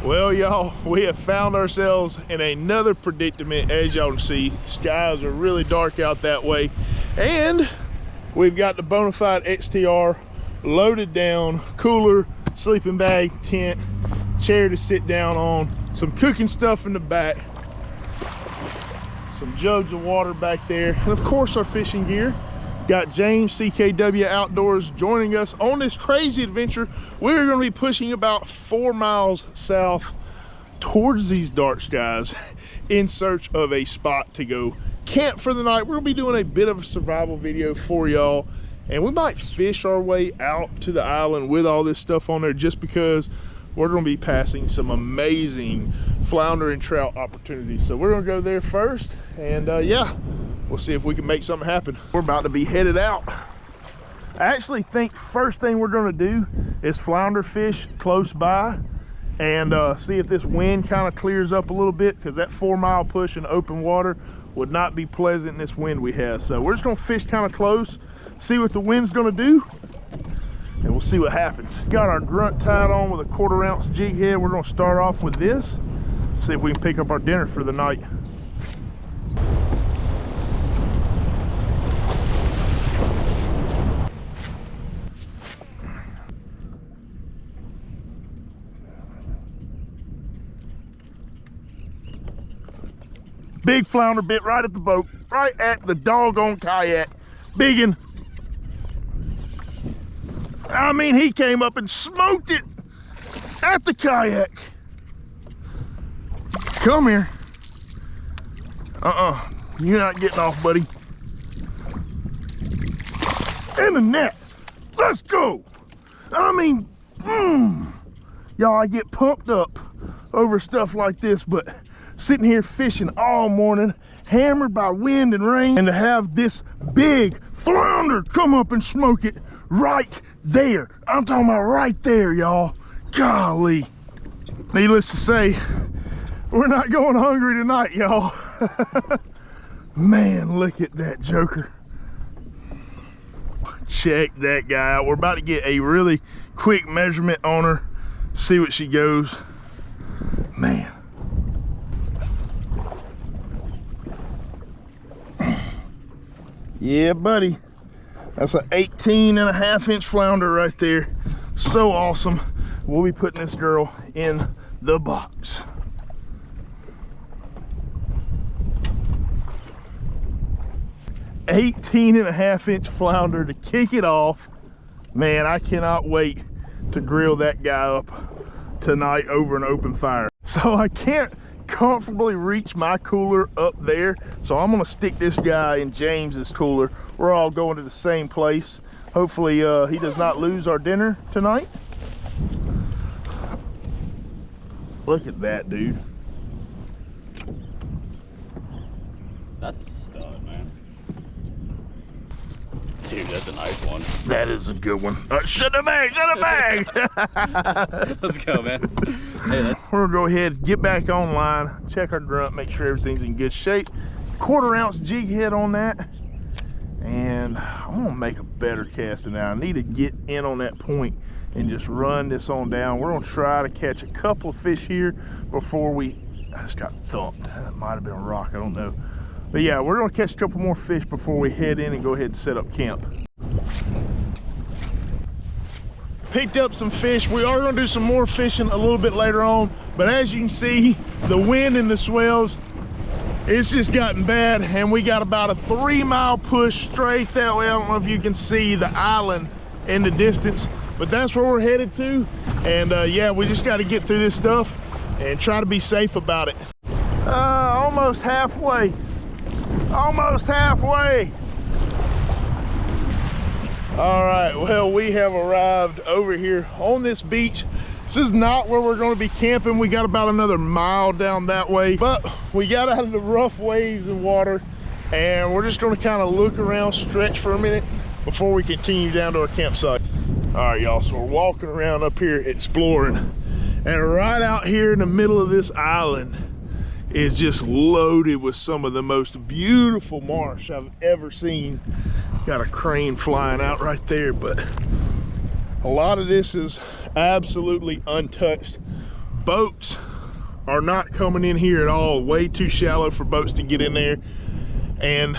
Well, y'all, we have found ourselves in another predicament. As y'all can see, skies are really dark out that way, and we've got the Bonafide XTR loaded down, cooler, sleeping bag, tent, chair to sit down on, some cooking stuff in the back, some jugs of water back there, and of course our fishing gear. Got James CKW Outdoors joining us on this crazy adventure. We're going to be pushing about 4 miles south towards these dark skies in search of a spot to go camp for the night. We're going to be doing a bit of a survival video for y'all, and we might fish our way out to the island with all this stuff on there, just because we're going to be passing some amazing flounder and trout opportunities. So we're going to go there first, and yeah, we'll see if we can make something happen. We're about to be headed out. I actually think first thing we're going to do is flounder fish close by and see if this wind kind of clears up a little bit, because that 4 mile push in open water would not be pleasant in this wind we have. So we're just going to fish kind of close, see what the wind's going to do, and we'll see what happens. Got our grunt tied on with a 1/4 ounce jig head. We're going to start off with this, see if we can pick up our dinner for the night. Big flounder bit right at the boat, right at the doggone kayak. Biggin. I mean, he came up and smoked it at the kayak. Come here. You're not getting off, buddy. In the net. Let's go. I mean, y'all, I get pumped up over stuff like this, but sitting here fishing all morning, hammered by wind and rain, and to have this big flounder come up and smoke it right there. I'm talking about right there, y'all. Golly. Needless to say, we're not going hungry tonight, y'all. Man, look at that joker. Check that guy out. We're about to get a really quick measurement on her, see what she goes. Man. Yeah, buddy. That's an 18.5-inch flounder right there. So awesome. We'll be putting this girl in the box. $18.5-inch flounder to kick it off. Man, I cannot wait to grill that guy up tonight over an open fire. So I can't comfortably reach my cooler up there, so I'm gonna stick this guy in James's cooler. We're all going to the same place. Hopefully he does not lose our dinner tonight. Look at that, dude. That's a stud, man. Dude, that's a nice one. That is a good one. Shut the bag, shut the bag. Let's go, man. Hey, we're gonna go ahead, get back online, check our grunt, make sure everything's in good shape. 1/4 ounce jig head on that, and I'm gonna make a better cast than that. I need to get in on that point and just run this on down. We're gonna try to catch a couple of fish here before I just got thumped. That might have been a rock, I don't know. But yeah, we're gonna catch a couple more fish before we head in and go ahead and set up camp. Picked up some fish. We are gonna do some more fishing a little bit later on, but as you can see, the wind and the swells, it's just gotten bad, and we got about a 3 mile push straight that way. I don't know if you can see the island in the distance, but that's where we're headed to. And yeah, we just got to get through this stuff and try to be safe about it. Almost halfway. Almost halfway. All right, well, we have arrived over here on this beach. This is not where we're going to be camping. We got about another mile down that way, but we got out of the rough waves and water, and we're just going to kind of look around, stretch for a minute before we continue down to our campsite. All right, y'all, so we're walking around up here exploring, and right out here in the middle of this island is just loaded with some of the most beautiful marsh I've ever seen. Got a crane flying out right there, but a lot of this is absolutely untouched, boats are not coming in here at all. Way too shallow for boats to get in there. And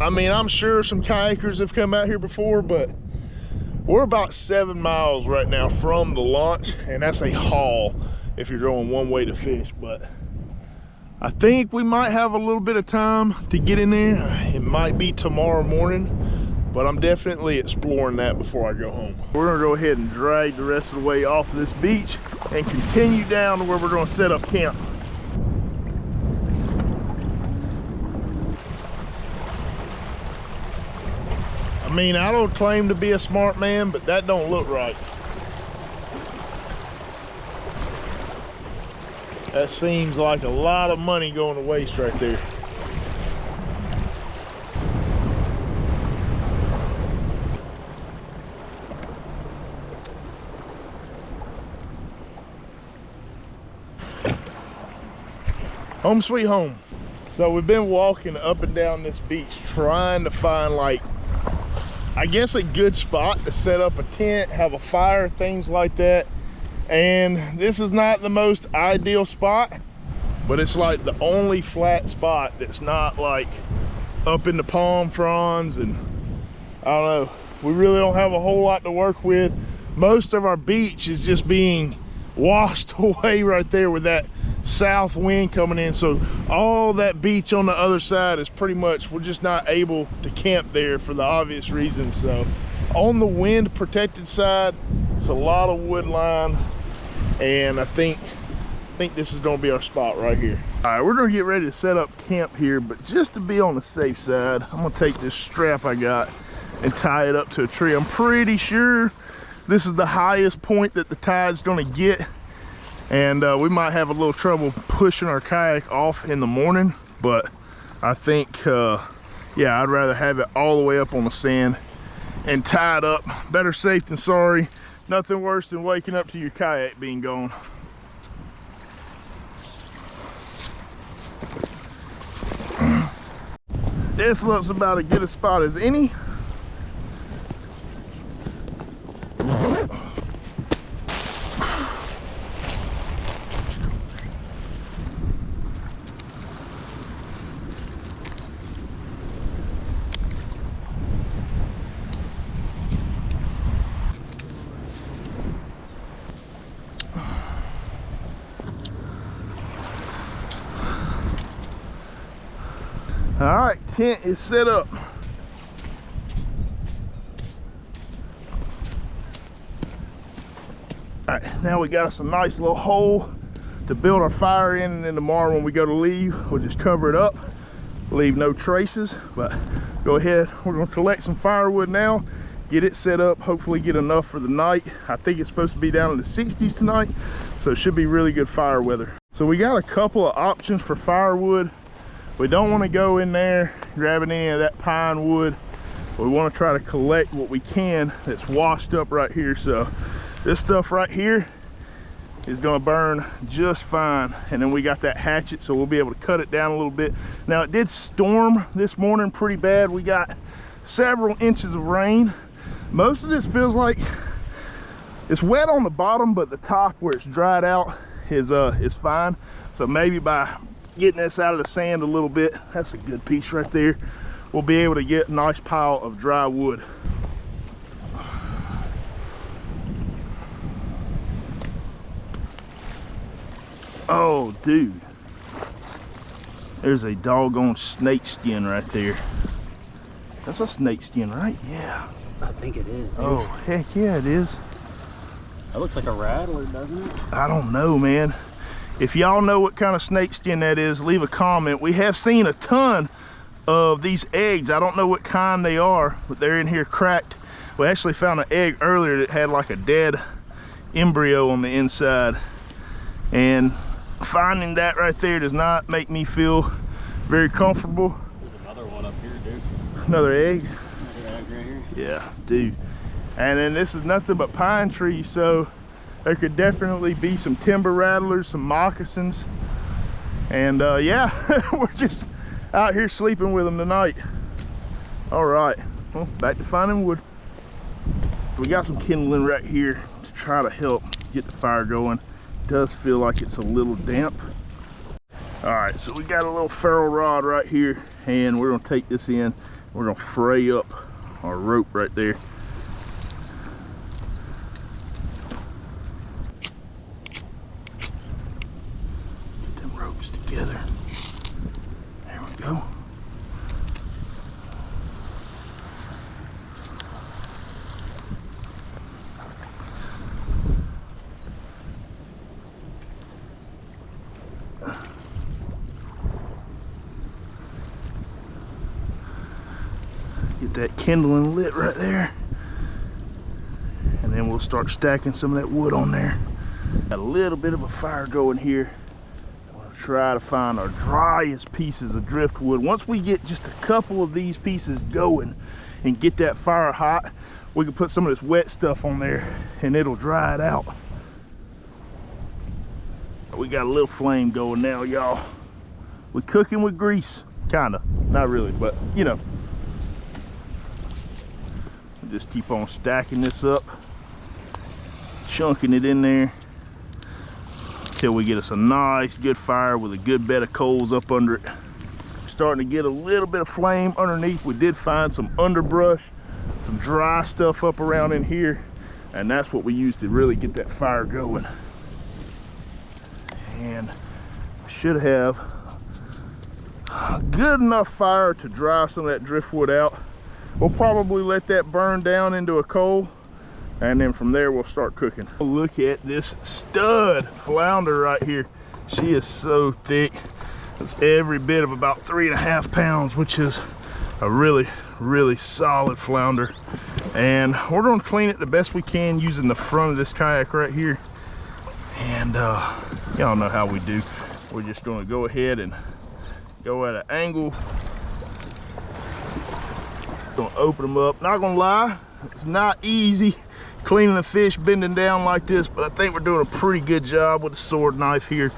I mean, I'm sure some kayakers have come out here before, but we're about 7 miles right now from the launch, and that's a haul if you're going one way to fish. But I think we might have a little bit of time to get in there. It might be tomorrow morning, but I'm definitely exploring that before I go home. We're gonna go ahead and drag the rest of the way off of this beach and continue down to where we're gonna set up camp. I mean, I don't claim to be a smart man, but that don't look right. That seems like a lot of money going to waste right there. Home sweet home. So we've been walking up and down this beach trying to find, like, I guess a good spot to set up a tent, have a fire, things like that. And this is not the most ideal spot, but it's like the only flat spot that's not like up in the palm fronds. And I don't know, we really don't have a whole lot to work with. Most of our beach is just being washed away right there with that south wind coming in. So all that beach on the other side is pretty much, we're just not able to camp there for the obvious reasons. So on the wind protected side, it's a lot of wood line, and I think this is going to be our spot right here. All right, we're going to get ready to set up camp here, but just to be on the safe side, I'm going to take this strap I got and tie it up to a tree. I'm pretty sure this is the highest point that the tide's going to get, and we might have a little trouble pushing our kayak off in the morning, but I think yeah, I'd rather have it all the way up on the sand and tied up. Better safe than sorry. Nothing worse than waking up to your kayak being gone. This looks about as good a spot as any. All right, tent is set up. All right, now we got us a nice little hole to build our fire in, and then tomorrow when we go to leave, we'll just cover it up, leave no traces. But go ahead, we're gonna collect some firewood now, get it set up, hopefully get enough for the night. I think it's supposed to be down in the 60s tonight, so it should be really good fire weather. So we got a couple of options for firewood. We don't want to go in there grabbing any of that pine wood. We want to try to collect what we can that's washed up right here. So this stuff right here is going to burn just fine. And then we got that hatchet, so we'll be able to cut it down a little bit. Now, it did storm this morning pretty bad. We got several inches of rain. Most of this feels like it's wet on the bottom, but the top where it's dried out is fine. So maybe by getting this out of the sand a little bit, that's a good piece right there, we'll be able to get a nice pile of dry wood. Oh dude, there's a doggone snake skin right there. That's a snake skin, right? Yeah, I think it is, dude. Oh heck yeah, it is. That looks like a rattler, doesn't it? I don't know, man. If y'all know what kind of snake skin that is, leave a comment. We have seen a ton of these eggs. I don't know what kind they are, but they're in here cracked. We actually found an egg earlier that had like a dead embryo on the inside. And finding that right there does not make me feel very comfortable. There's another one up here, dude. Another egg? Another egg right here. Yeah, dude. And then this is nothing but pine trees, so there could definitely be some timber rattlers, some moccasins. And yeah, we're just out here sleeping with them tonight. All right, well, back to finding wood. We got some kindling right here to try to help get the fire going. does feel like it's a little damp. All right, so we got a little ferrule rod right here, and we're gonna take this in. We're gonna fray up our rope right there. Get them ropes together. There we go. Get that kindling lit right there, and then we'll start stacking some of that wood on there. Got a little bit of a fire going here. I'm gonna try to find our driest pieces of driftwood. Once we get just a couple of these pieces going and get that fire hot, we can put some of this wet stuff on there and it'll dry it out. We got a little flame going now, y'all. We're cooking with grease, kinda, not really, but you know. Just keep on stacking this up, chunking it in there until we get us a nice good fire with a good bed of coals up under it. Starting to get a little bit of flame underneath. We did find some underbrush, some dry stuff up around in here, and that's what we use to really get that fire going. And we should have a good enough fire to dry some of that driftwood out. We'll probably let that burn down into a coal, and then from there we'll start cooking. Look at this stud flounder right here. She is so thick. It's every bit of about 3.5 pounds, which is a really, really solid flounder. And we're gonna clean it the best we can using the front of this kayak right here. And y'all know how we do. We're just gonna go ahead and go at an angle. Gonna open them up. Not gonna lie, it's not easy cleaning a fish bending down like this, but I think we're doing a pretty good job with the sword knife here.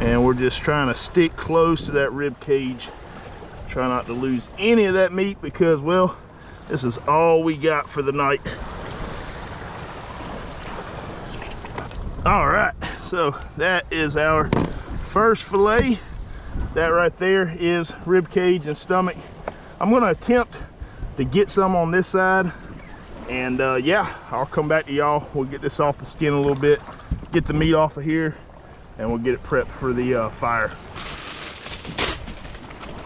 And we're just trying to stick close to that rib cage. Try not to lose any of that meat because, well, this is all we got for the night. All right, so that is our first fillet. That right there is rib cage and stomach. I'm gonna attempt to get some on this side, and yeah, I'll come back to y'all. We'll get this off the skin a little bit, get the meat off of here, and we'll get it prepped for the fire.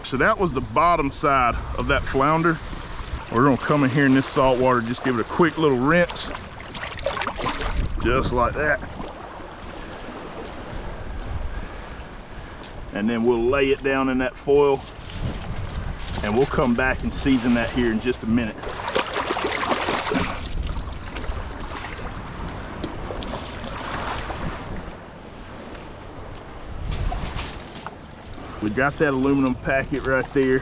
So that was the bottom side of that flounder. We're gonna come in here in this salt water, just give it a quick little rinse, just like that. And then we'll lay it down in that foil, and we'll come back and season that here in just a minute. We got that aluminum packet right there.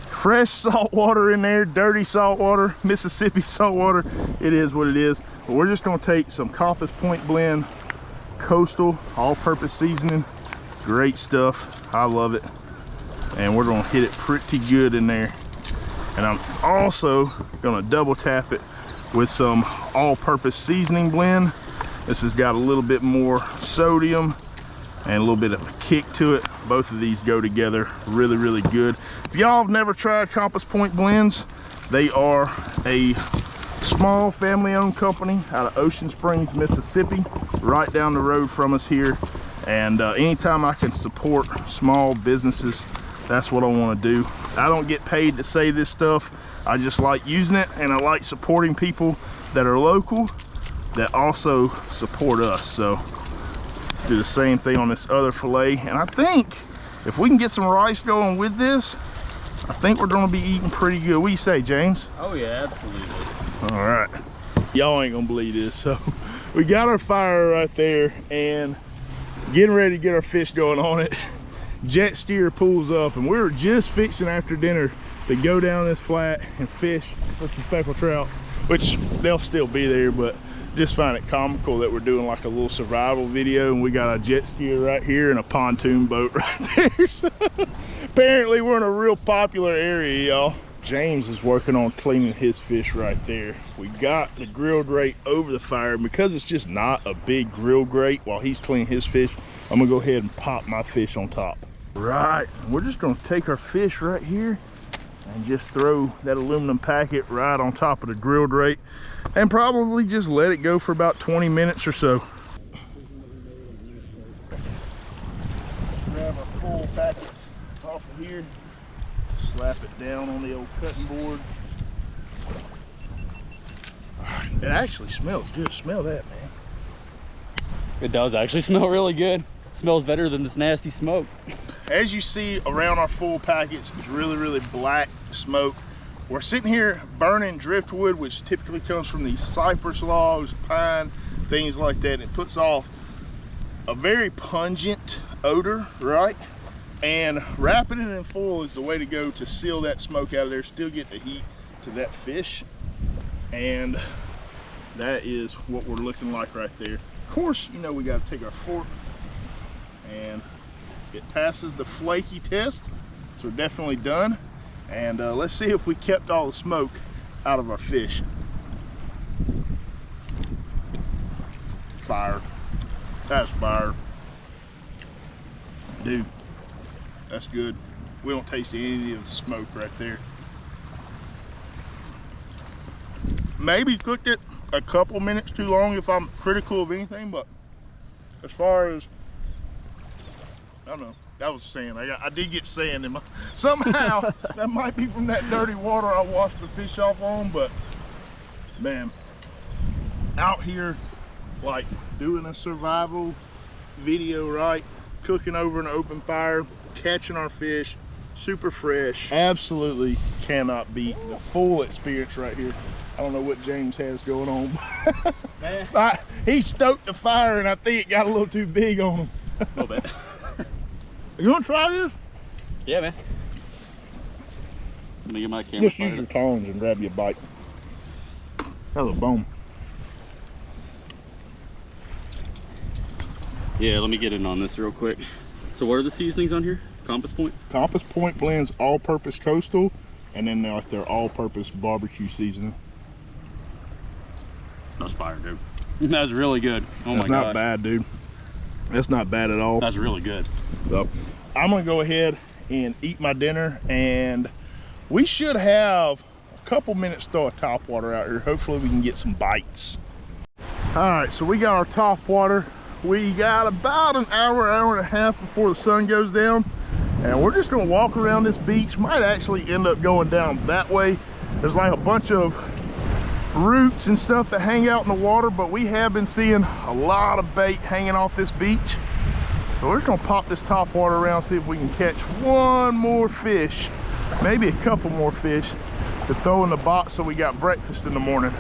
Fresh salt water in there, dirty salt water, Mississippi salt water. It is what it is. But we're just gonna take some Compass Point Blend Coastal all-purpose seasoning. Great stuff, I love it. And we're gonna hit it pretty good in there. And I'm also gonna double tap it with some all-purpose seasoning blend. This has got a little bit more sodium and a little bit of a kick to it. Both of these go together really, really good. If y'all have never tried Compass Point Blends, they are a small family-owned company out of Ocean Springs, Mississippi, right down the road from us here. And anytime I can support small businesses, that's what I want to do. I don't get paid to say this stuff. I just like using it, and I like supporting people that are local that also support us. So do the same thing on this other fillet. And I think if we can get some rice going with this, I think we're gonna be eating pretty good. What do you say, James? Oh yeah, absolutely. All right, y'all ain't gonna believe this. So we got our fire right there and getting ready to get our fish going on it. Jet skier pulls up, and we were just fixing after dinner to go down this flat and fish for some speckled trout, which they'll still be there, but just find it comical that we're doing like a little survival video, and we got a jet skier right here and a pontoon boat right there. So apparently we're in a real popular area, y'all. James is working on cleaning his fish right there. We got the grill grate over the fire. Because it's just not a big grill grate while he's cleaning his fish, I'm gonna go ahead and pop my fish on top. Right, we're just gonna take our fish right here and just throw that aluminum packet right on top of the grill grate and probably just let it go for about 20 minutes or so. Grab our full packets off of here, slap it down on the old cutting board. It actually smells good. Smell that, man. It does actually smell really good. It smells better than this nasty smoke. As you see around our full packets, it's really black smoke. We're sitting here burning driftwood, which typically comes from these cypress logs, pine, things like that. It puts off a very pungent odor, right? And wrapping it in foil is the way to go to seal that smoke out of there, still get the heat to that fish. And that is what we're looking like right there. Of course, you know, we got to take our fork, and it passes the flaky test, so we're definitely done. And let's see if we kept all the smoke out of our fish. Fire. That's fire. Dude, that's good. We don't taste any of the smoke right there. Maybe cooked it a couple minutes too long if I'm critical of anything, but as far as, I don't know, that was sand. I did get sand in my, somehow, that might be from that dirty water I washed the fish off on, but man, out here, like doing a survival video, right? Cooking over an open fire, catching our fish, super fresh. Absolutely cannot beat the full experience right here. I don't know what James has going on. He stoked the fire and I think it got a little too big on him. A little bit. You want to try this? Yeah, man. Let me get my camera. Just use your tongs and grab you a bite. That was a bone. Yeah, let me get in on this real quick. So what are the seasonings on here? Compass Point? Compass Point blends all-purpose coastal, and then like their all-purpose barbecue seasoning. That's fire, dude. That's really good. Oh my gosh. That's not bad, dude. That's not bad at all. That's really good. So I'm gonna go ahead and eat my dinner, and we should have a couple minutes to throw a topwater out here. Hopefully we can get some bites. All right, so we got our topwater. We got about an hour and a half before the sun goes down, and we're just gonna walk around this beach. Might actually end up going down that way. There's like a bunch of roots and stuff that hang out in the water, but we have been seeing a lot of bait hanging off this beach. So we're just gonna pop this topwater around, see if we can catch one more fish, maybe a couple more fish to throw in the box so we got breakfast in the morning.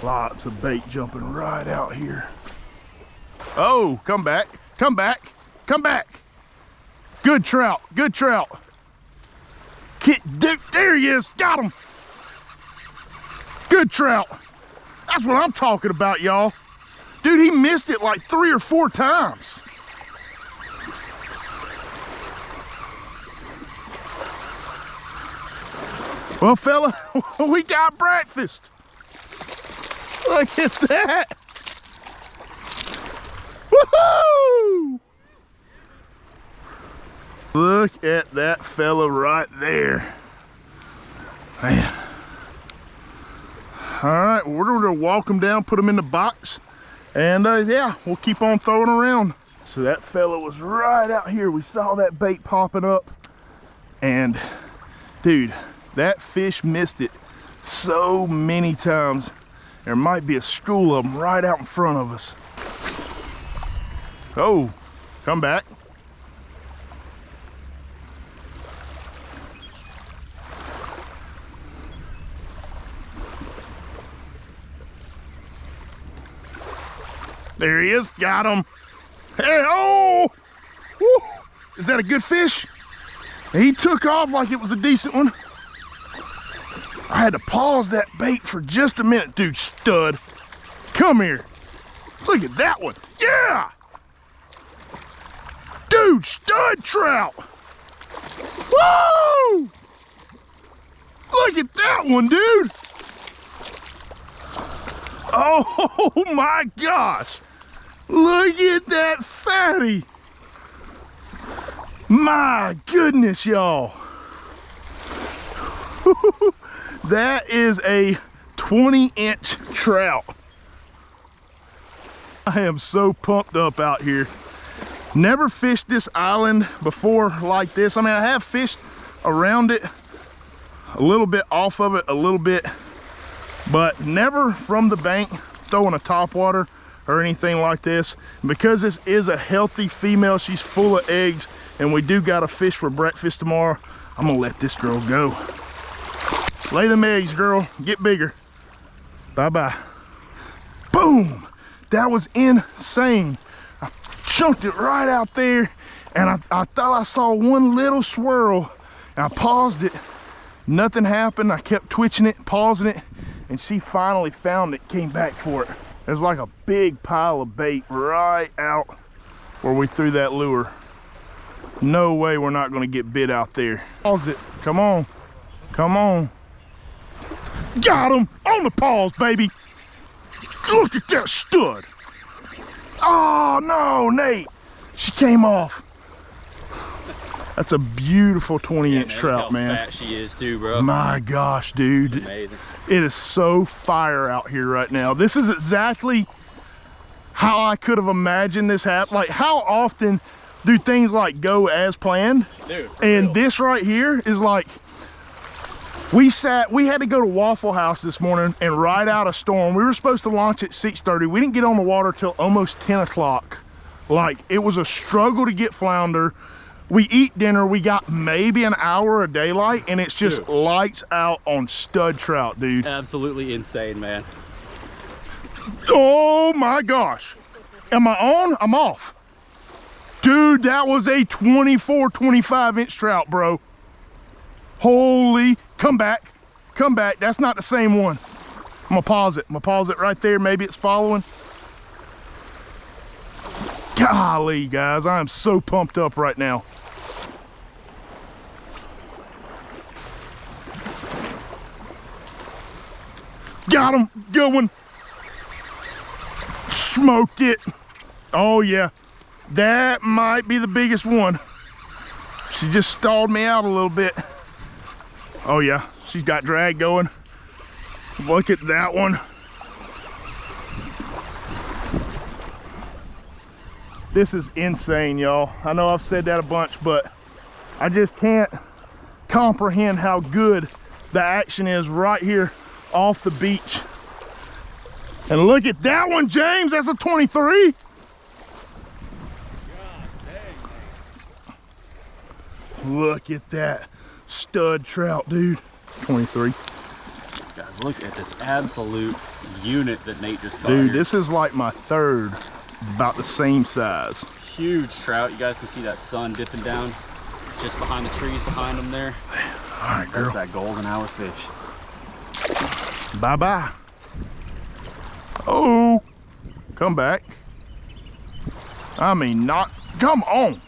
Lots of bait jumping right out here. Oh, come back, come back, come back. Good trout, good trout. Dude, there he is, got him. Good trout. That's what I'm talking about, y'all. Dude, he missed it like 3 or 4 times. Well, fella, we got breakfast. Look at that. Woohoo! Look at that fella right there. Man. All right, we're gonna walk them down, put them in the box, and yeah, we'll keep on throwing around. So that fella was right out here. We saw that bait popping up, and dude, that fish missed it so many times. There might be a school of them right out in front of us. Oh, come back. There he is, got him. Hey, oh, woo. Is that a good fish? He took off like it was a decent one. I had to pause that bait for just a minute. Dude, stud. Come here. Look at that one. Yeah. Dude, stud trout. Woo! Look at that one, dude. Oh my gosh. Look at that fatty. My goodness, y'all. That is a 20-inch trout. I am so pumped up out here. Never fished this island before like this. I mean, I have fished around it, a little bit off of it, a little bit, but never from the bank throwing a topwater or anything like this. Because this is a healthy female, she's full of eggs, and we do got a fish for breakfast tomorrow, I'm gonna let this girl go. Lay them eggs, girl, get bigger. Bye-bye. Boom, that was insane. I chunked it right out there, and I thought I saw one little swirl, and I paused it. Nothing happened. I kept twitching it, pausing it, and she finally found it, came back for it. There's like a big pile of bait right out where we threw that lure. No way we're not gonna get bit out there. Pause it, come on, come on. Got him on the pause, baby. Look at that stud. Oh no, Nate, she came off. That's a beautiful 20-inch trout, man. Look how fat she is too, bro. My gosh, dude. It's amazing. It is so fire out here right now. This is exactly how I could have imagined this happen. Like, how often do things like go as planned? Dude, and real. This right here is like, we had to go to Waffle House this morning and ride out a storm. We were supposed to launch at 6:30. We didn't get on the water till almost 10 o'clock. Like, it was a struggle to get flounder. We eat dinner, we got maybe an hour of daylight, and it's just lights out on stud trout, dude. Absolutely insane, man. Oh my gosh. Am I on? I'm off. Dude, that was a 24, 25-inch trout, bro. Holy, come back, come back. That's not the same one. I'm gonna pause it. I'm gonna pause it right there. Maybe it's following. Golly, guys, I am so pumped up right now. Got him, good one. Smoked it. Oh yeah, that might be the biggest one. She just stalled me out a little bit. Oh yeah, she's got drag going. Look at that one. This is insane, y'all. I know I've said that a bunch, but I just can't comprehend how good the action is right here off the beach. And look at that one, James. That's a 23. Look at that stud trout, dude. 23. Guys, look at this absolute unit that Nate just caught. Dude, here. This is like my third, about the same size. Huge trout. You guys can see that sun dipping down just behind the trees behind them there. All right, girl. That's that golden hour fish. Bye-bye. Oh, come back. I mean, not, come on.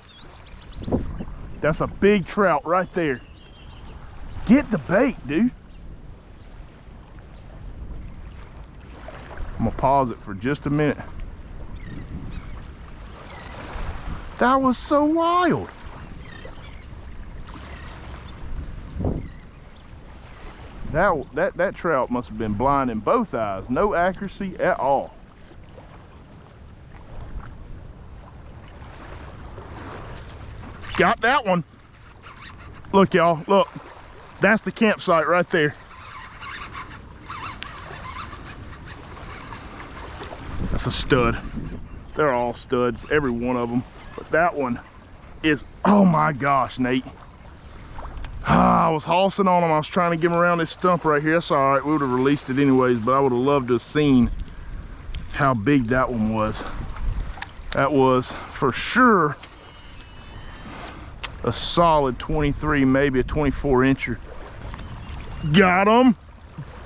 That's a big trout right there. Get the bait, dude. I'm gonna pause it for just a minute. That was so wild. That trout must have been blind in both eyes. No accuracy at all. Got that one. Look, y'all, look. That's the campsite right there. That's a stud. They're all studs, every one of them. But that one is, oh my gosh, Nate. I was hossing on him. I was trying to get him around this stump right here. That's all right. We would have released it anyways, but I would have loved to have seen how big that one was. That was for sure a solid 23, maybe a 24-incher. Got him.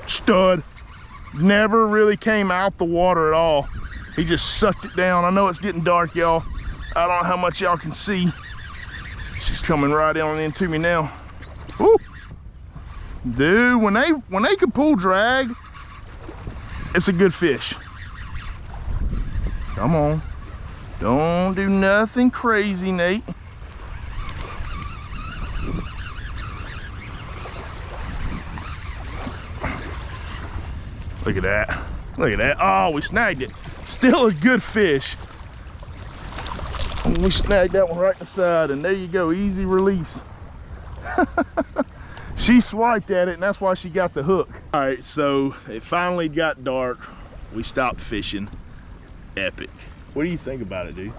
Stud. Never really came out the water at all. He just sucked it down. I know it's getting dark, y'all. I don't know how much y'all can see. She's coming right on into me now. Woo. Dude, when they can pull drag, it's a good fish. Come on. Don't do nothing crazy, Nate. Look at that. Look at that. Oh, we snagged it. Still a good fish. We snagged that one right in the side, and there you go. Easy release. She swiped at it, and that's why she got the hook. All right, so it finally got dark. We stopped fishing. Epic. What do you think about it, dude?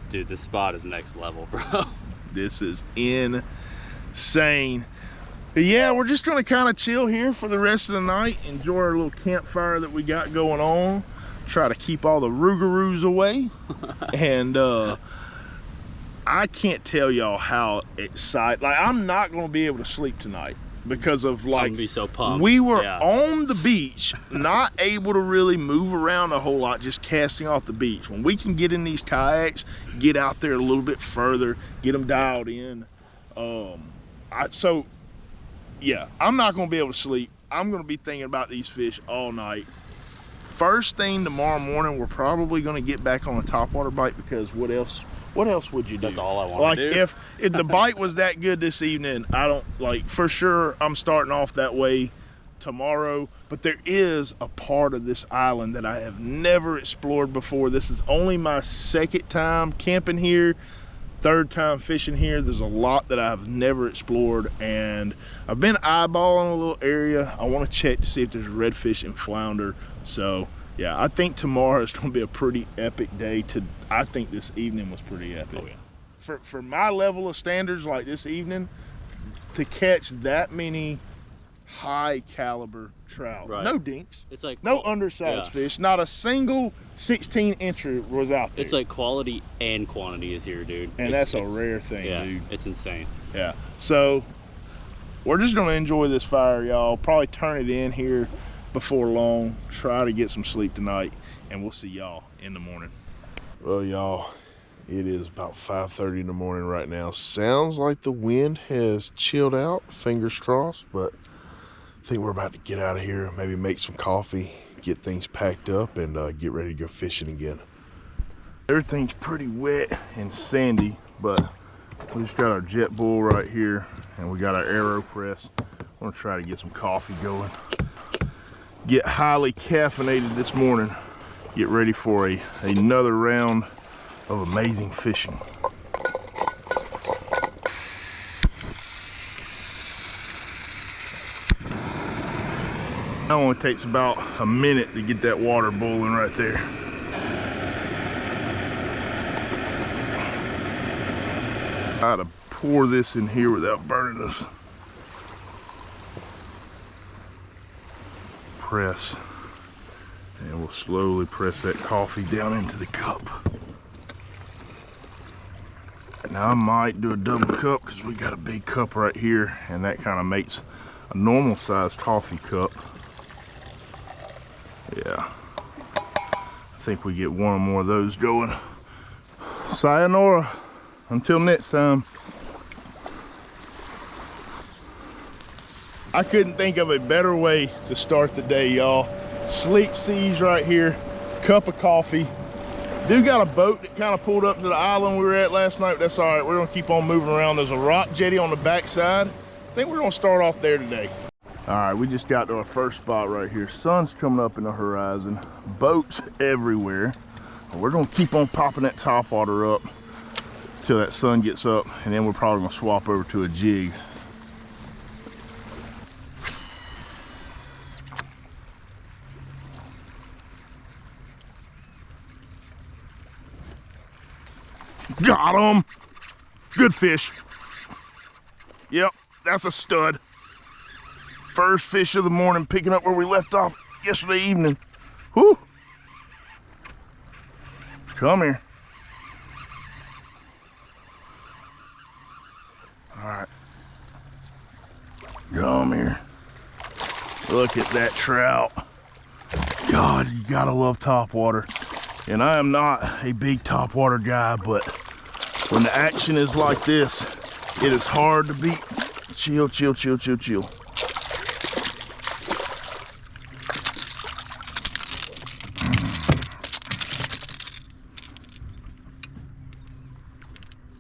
Dude, this spot is next level, bro. This is insane. But yeah, we're just gonna kind of chill here for the rest of the night, enjoy our little campfire that we got going on, try to keep all the rougaroos away. And I can't tell y'all how excited, like, I'm not gonna be able to sleep tonight because of, like, I'm gonna be so pumped. We were on the beach, not able to really move around a whole lot, just casting off the beach. When we can get in these kayaks, get out there a little bit further, get them dialed in. So yeah, I'm not gonna be able to sleep. I'm gonna be thinking about these fish all night. First thing tomorrow morning, we're probably gonna get back on a topwater bite, because what else would you do? That's all I want to do. Like, if the bite was that good this evening, I don't, like, for sure I'm starting off that way tomorrow. But there is a part of this island that I have never explored before. This is only my second time camping here, third time fishing here. There's a lot that I've never explored, and I've been eyeballing a little area. I want to check to see if there's redfish and flounder. So yeah, I think tomorrow is going to be a pretty epic day. I think this evening was pretty epic. Oh yeah. For my level of standards, like this evening, to catch that many high caliber trout, right. No dinks, it's like no undersized fish, not a single 16-incher was out there. It's like quality and quantity is here, dude. And that's a rare thing, yeah, dude. It's insane. Yeah, so we're just gonna enjoy this fire, y'all. Probably turn it in here before long, try to get some sleep tonight, and we'll see y'all in the morning. Well, y'all, it is about 5:30 in the morning right now. Sounds like the wind has chilled out, fingers crossed, but I think we're about to get out of here, maybe make some coffee, get things packed up, and get ready to go fishing again. Everything's pretty wet and sandy, but we just got our jet bull right here, and we got our aero press. I'm gonna try to get some coffee going, get highly caffeinated this morning, get ready for another round of amazing fishing. That only takes about a minute to get that water boiling right there. How to pour this in here without burning us. Press, and we'll slowly press that coffee down into the cup. Now I might do a double cup because we got a big cup right here, and that kind of makes a normal sized coffee cup. Yeah, I think we get one or more of those going. Sayonara, until next time. I couldn't think of a better way to start the day, y'all. Sleek seas right here, cup of coffee. Dude got a boat that kind of pulled up to the island we were at last night. That's all right, we're gonna keep on moving around. There's a rock jetty on the backside. I think we're gonna start off there today. All right, we just got to our first spot right here. Sun's coming up in the horizon, boats everywhere. We're gonna keep on popping that topwater up till that sun gets up, and then we're probably gonna swap over to a jig. Got him. Good fish. Yep, that's a stud. First fish of the morning, picking up where we left off yesterday evening. Whew. Come here. All right. Come here. Look at that trout. God, you gotta love topwater. And I am not a big topwater guy, but when the action is like this, it is hard to beat. Chill, chill, chill, chill, chill.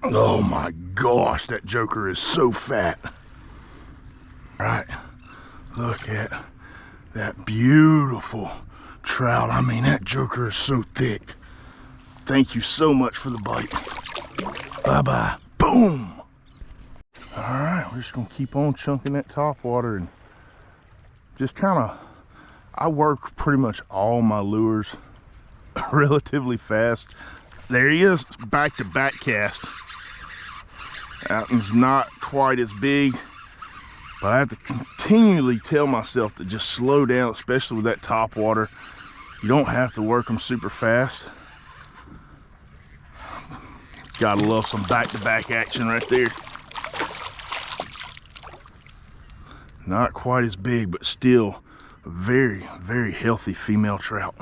Oh my gosh, that joker is so fat. All right, look at that beautiful trout. I mean, that joker is so thick. Thank you so much for the bite. Bye-bye. Boom. All right, we're just gonna keep on chunking that top water and just kind of, I work pretty much all my lures relatively fast. There he is, back-to-back cast. That one's not quite as big, but I have to continually tell myself to just slow down, especially with that top water. You don't have to work them super fast. Gotta love some back-to-back action right there. Not quite as big, but still a very, very healthy female trout.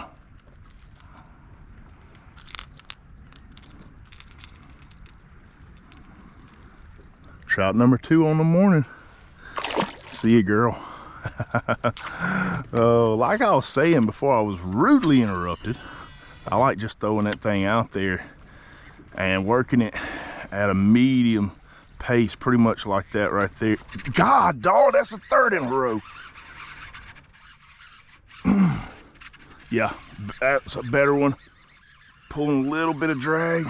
Trout number 2 on the morning. See you, girl. Like I was saying before I was rudely interrupted, I like just throwing that thing out there and working it at a medium pace, pretty much like that right there. God, dog, that's a 3rd in a row. Yeah, that's a better one. Pulling a little bit of drag.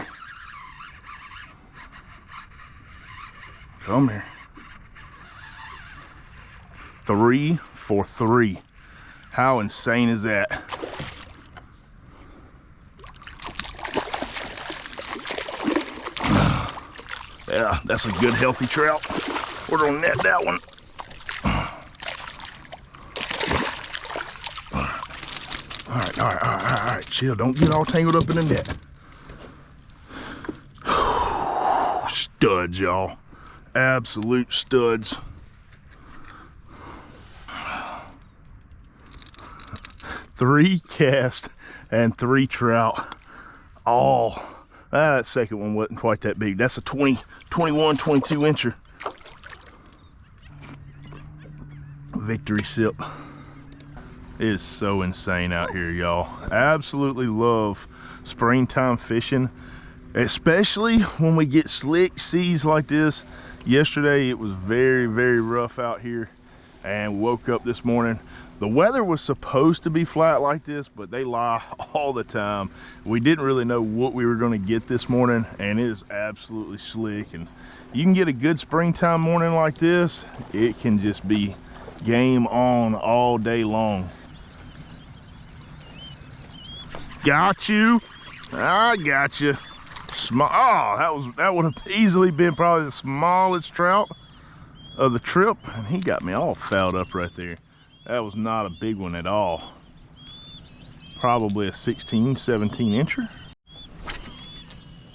Come here. 3 for 3. How insane is that? Yeah, that's a good healthy trout. We're gonna net that one. All right, chill. Don't get all tangled up in the net. Studs, y'all. Absolute studs. Three cast and 3 trout. All. That second one wasn't quite that big. That's a 20, 21, 22 incher. Victory sip. It is so insane out here, y'all. Absolutely love springtime fishing, especially when we get slick seas like this. Yesterday it was very, very rough out here, and woke up this morning. The weather was supposed to be flat like this, but they lie all the time. We didn't really know what we were going to get this morning, and it is absolutely slick. And you can get a good springtime morning like this, it can just be game on all day long. Got you. I got you. Small. Oh, that would have easily been probably the smallest trout of the trip, and he got me all fouled up right there. That was not a big one at all. Probably a 16, 17 incher.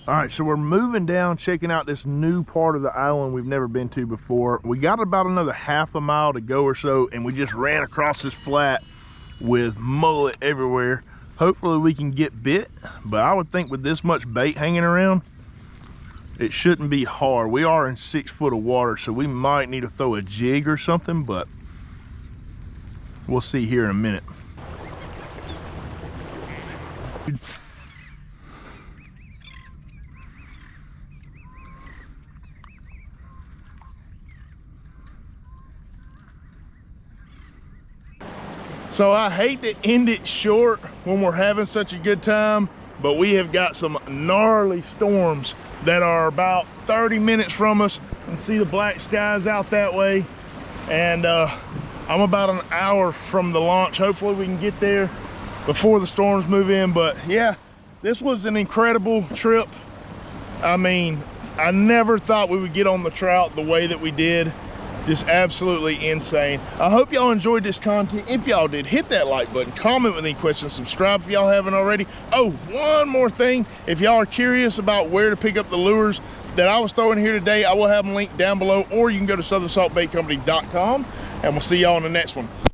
All right, so we're moving down, checking out this new part of the island we've never been to before. We got about another half a mile to go or so, and we just ran across this flat with mullet everywhere. Hopefully we can get bit, but I would think with this much bait hanging around, it shouldn't be hard. We are in 6 foot of water, so we might need to throw a jig or something, but we'll see here in a minute. So I hate to end it short when we're having such a good time, but we have got some gnarly storms that are about 30 minutes from us. You can see the black skies out that way. And I'm about an hour from the launch. Hopefully we can get there before the storms move in. But yeah, this was an incredible trip. I mean, I never thought we would get on the trout the way that we did. Just absolutely insane. I hope y'all enjoyed this content. If y'all did, hit that like button, comment with any questions, subscribe if y'all haven't already. Oh, one more thing. If y'all are curious about where to pick up the lures that I was throwing here today, I will have them linked down below, or you can go to southernsaltbaitcompany.com, and we'll see y'all on the next one.